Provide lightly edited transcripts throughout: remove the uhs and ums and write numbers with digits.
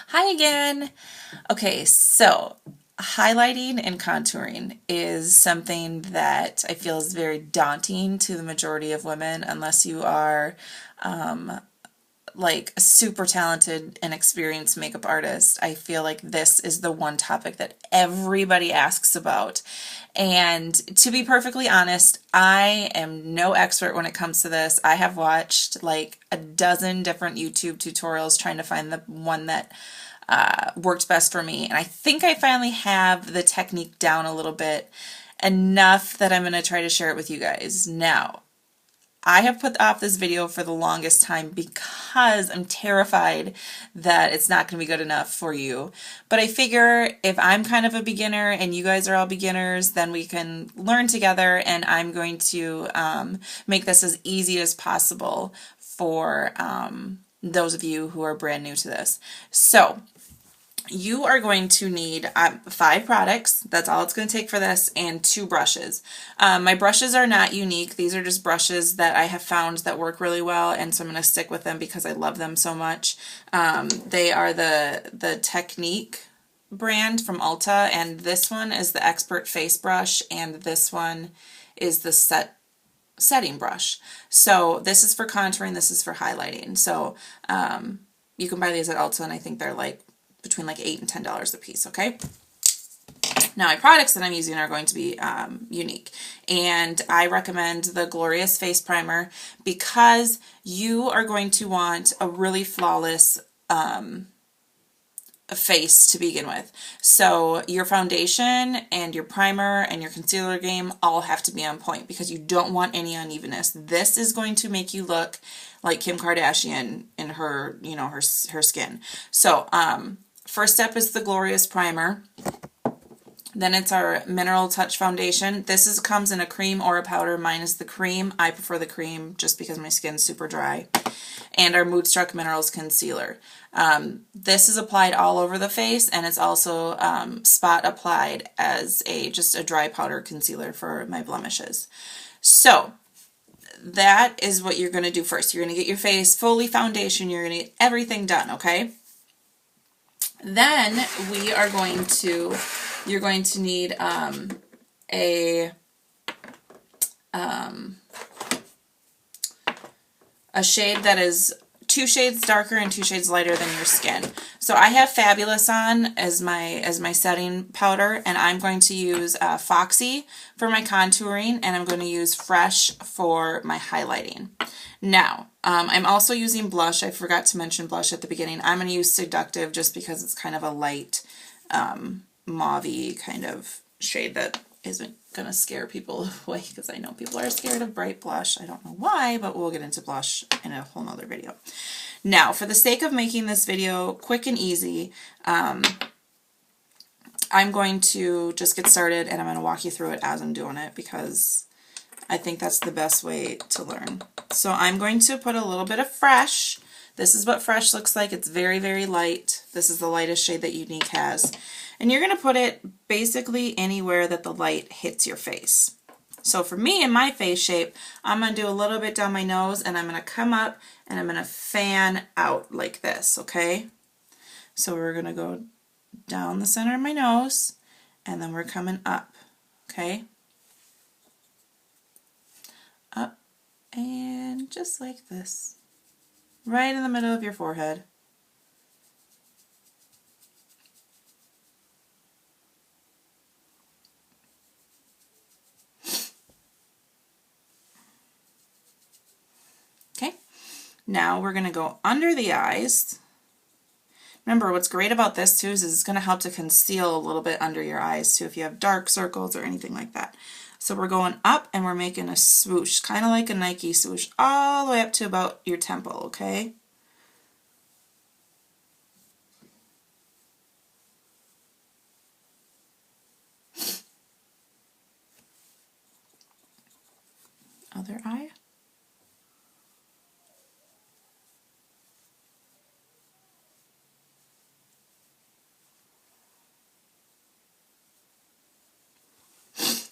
Hi again. Okay, so highlighting and contouring is something that I feel is very daunting to the majority of women unless you are like a super talented and experienced makeup artist. I feel like this is the one topic that everybody asks about. And to be perfectly honest, I am no expert when it comes to this. I have watched like a dozen different YouTube tutorials trying to find the one that worked best for me. And I think I finally have the technique down a little bit, enough that I'm going to try to share it with you guys. Now, I have put off this video for the longest time because I'm terrified that it's not going to be good enough for you. But I figure if I'm kind of a beginner and you guys are all beginners, then we can learn together, and I'm going to make this as easy as possible for those of you who are brand new to this. So you are going to need 5 products. That's all it's going to take for this, and 2 brushes. My brushes are not Younique. These are just brushes that I have found that work really well, and so I'm going to stick with them because I love them so much. They are the Technique brand from Ulta, and this one is the Expert Face Brush, and this one is the setting brush. So this is for contouring, this is for highlighting. So you can buy these at Ulta, and I think they're like between like $8 and $10 a piece, okay? Now my products that I'm using are going to be Younique, and I recommend the Glorious Face Primer because you are going to want a really flawless face to begin with. So your foundation and your primer and your concealer game all have to be on point because you don't want any unevenness. This is going to make you look like Kim Kardashian in her, her skin. So first step is the Glorious Primer. Then it's our Mineral Touch Foundation. This comes in a cream or a powder. Mine is the cream. I prefer the cream just because my skin's super dry. And our Moodstruck Minerals Concealer. This is applied all over the face, and it's also spot applied as just a dry powder concealer for my blemishes. So that is what you're going to do first. You're going to get your face fully foundation. You're going to get everything done, okay? Then you're going to need a shade that is 2 shades darker and 2 shades lighter than your skin. So I have Fabulous on as my setting powder, and I'm going to use Foxy for my contouring, and I'm going to use Fresh for my highlighting. Now, I'm also using blush. I forgot to mention blush at the beginning. I'm going to use Seductive just because it's kind of a light mauve-y kind of shade that isn't going to scare people away, because I know people are scared of bright blush. I don't know why, but we'll get into blush in a whole nother video. Now, for the sake of making this video quick and easy, I'm going to just get started, and I'm going to walk you through it as I'm doing it because I think that's the best way to learn. So I'm going to put a little bit of Fresh. This is what Fresh looks like. It's very, very light. This is the lightest shade that Younique has. And you're going to put it basically anywhere that the light hits your face. So for me, in my face shape, I'm going to do a little bit down my nose, and I'm going to come up and I'm going to fan out like this, okay? So we're going to go down the center of my nose, and then we're coming up, okay? Up and just like this. Right in the middle of your forehead. Okay, now we're going to go under the eyes. Remember, what's great about this too is it's going to help to conceal a little bit under your eyes too if you have dark circles or anything like that. So we're going up and we're making a swoosh, kind of like a Nike swoosh, all the way up to about your temple, okay? Other eye.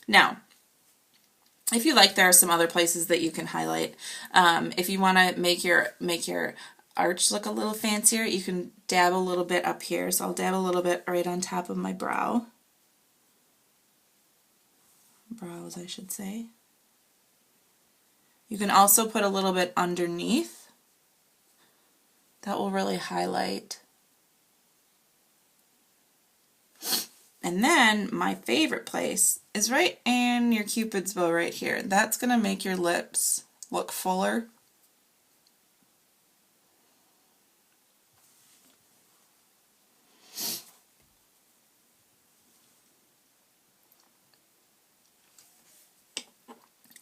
Now, if you like, there are some other places that you can highlight. If you want to make your arch look a little fancier, you can dab a little bit up here. So I'll dab a little bit right on top of my brows, I should say. You can also put a little bit underneath. That will really highlight. And then my favorite place is right in your Cupid's bow right here. That's going to make your lips look fuller.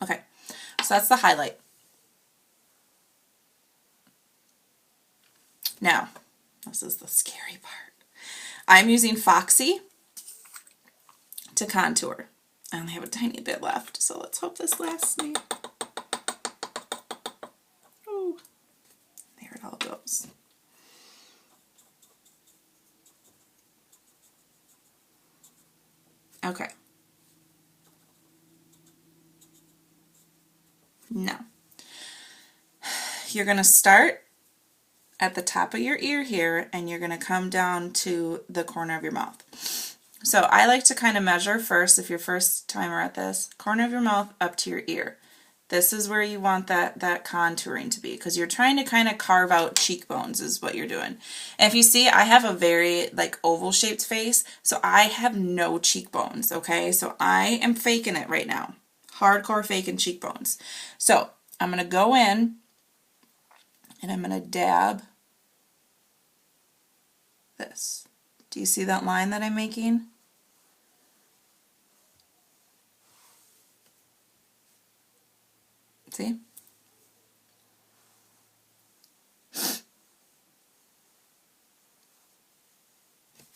Okay, so that's the highlight. Now, this is the scary part. I'm using Foxy to contour. I only have a tiny bit left, so let's hope this lasts me. Oh, there it all goes. Okay. Now, you're going to start at the top of your ear here, and you're going to come down to the corner of your mouth. So I like to kind of measure first, if you're first timer at this, corner of your mouth up to your ear. This is where you want that contouring to be, because you're trying to kind of carve out cheekbones is what you're doing. And if you see, I have a very like oval shaped face, so I have no cheekbones, okay? So I am faking it right now. Hardcore faking cheekbones. So I'm going to go in and I'm going to dab this. Do you see that line that I'm making? See?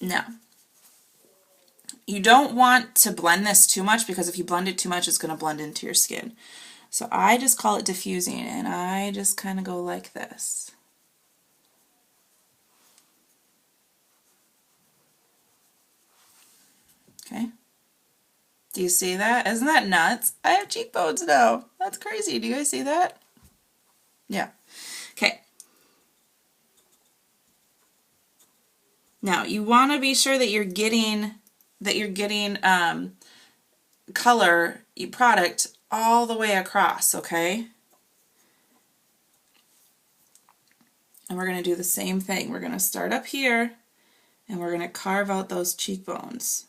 Now, you don't want to blend this too much, because if you blend it too much, it's going to blend into your skin. So I just call it diffusing, and I just kind of go like this. Okay? Do you see that? Isn't that nuts? I have cheekbones now. That's crazy. Do you guys see that? Yeah. Okay. Now you want to be sure that you're getting color product all the way across, okay? And we're going to do the same thing. We're going to start up here and we're going to carve out those cheekbones.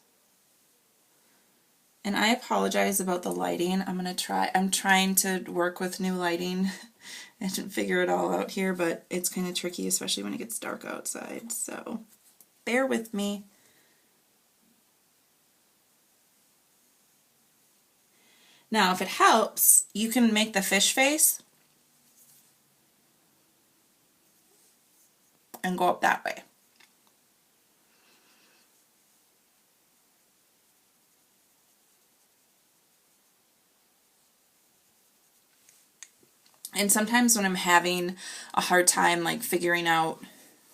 And I apologize about the lighting. I'm trying to work with new lighting and figure it all out here, but it's kind of tricky, especially when it gets dark outside. So bear with me. Now, if it helps, you can make the fish face and go up that way. And sometimes when I'm having a hard time like figuring out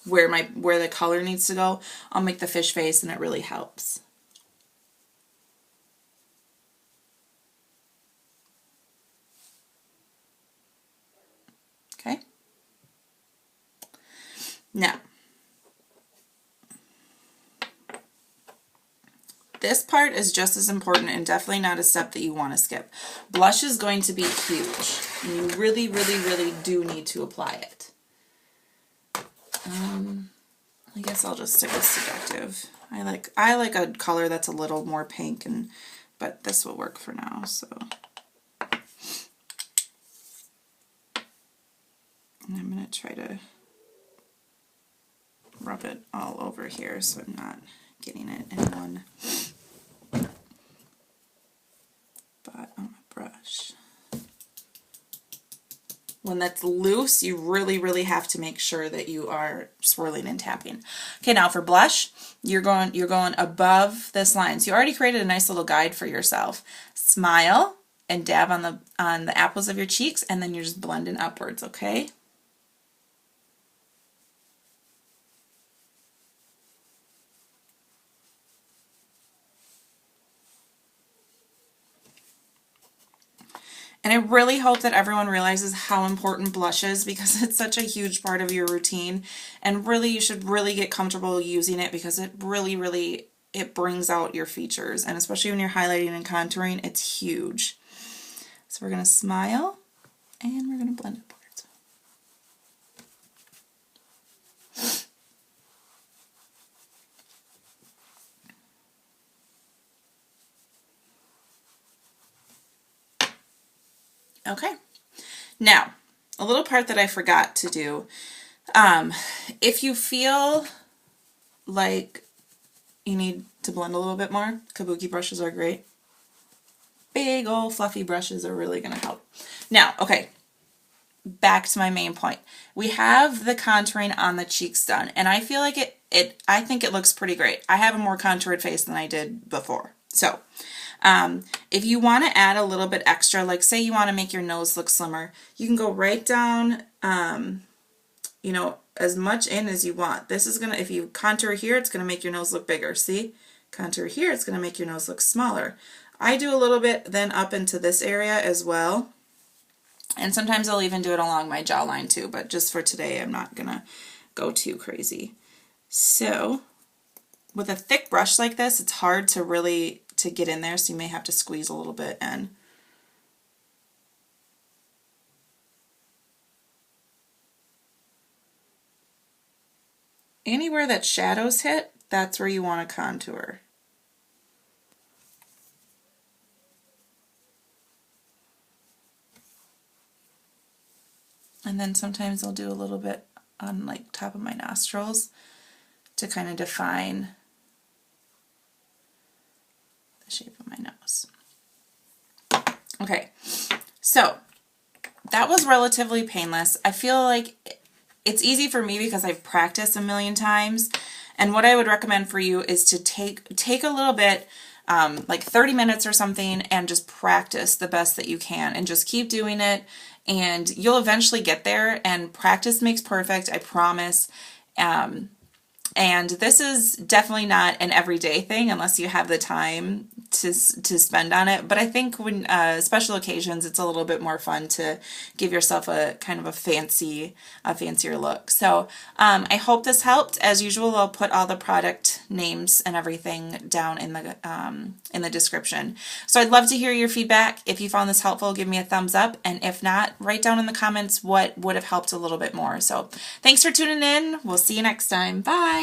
where the color needs to go, I'll make the fish face and it really helps. Okay? Now, this part is just as important and definitely not a step that you want to skip. Blush is going to be huge, and you really, really, really do need to apply it. I guess I'll just stick with Seductive. I like a color that's a little more pink, but this will work for now. So, and I'm gonna try to rub it all over here so I'm not getting it in one spot on my brush. When that's loose, you really, really have to make sure that you are swirling and tapping. Okay, now for blush, you're going above this line. So you already created a nice little guide for yourself. Smile and dab on the apples of your cheeks, and then you're just blending upwards, okay? And I really hope that everyone realizes how important blush is, because it's such a huge part of your routine. And really, you should really get comfortable using it, because it really, it brings out your features. And especially when you're highlighting and contouring, it's huge. So we're going to smile and we're going to blend upwards. Okay, now a little part that I forgot to do. If you feel like you need to blend a little bit more, kabuki brushes are great. Big old fluffy brushes are really going to help. Now, okay, back to my main point. We have the contouring on the cheeks done, and I feel like I think it looks pretty great. I have a more contoured face than I did before. So, if you want to add a little bit extra, like say you want to make your nose look slimmer, you can go right down, you know, as much in as you want. This is going to, if you contour here, it's going to make your nose look bigger. See? Contour here, it's going to make your nose look smaller. I do a little bit then up into this area as well. And sometimes I'll even do it along my jawline too, but just for today, I'm not going to go too crazy. So, with a thick brush like this, it's hard to really get in there, so you may have to squeeze a little bit in. Anywhere that shadows hit, that's where you want to contour. And then sometimes I'll do a little bit on like top of my nostrils to kind of define the shape of my nose. Okay, so that was relatively painless. I feel like it's easy for me because I've practiced a million times. And what I would recommend for you is to take a little bit, like 30 minutes or something, and just practice the best that you can, and just keep doing it, and you'll eventually get there. And practice makes perfect, I promise. And this is definitely not an everyday thing unless you have the time to spend on it. But I think when special occasions, it's a little bit more fun to give yourself a kind of a fancier look. So I hope this helped. As usual, I'll put all the product names and everything down in the description. So I'd love to hear your feedback. If you found this helpful, give me a thumbs up, and if not, write down in the comments what would have helped a little bit more. So thanks for tuning in. We'll see you next time. Bye.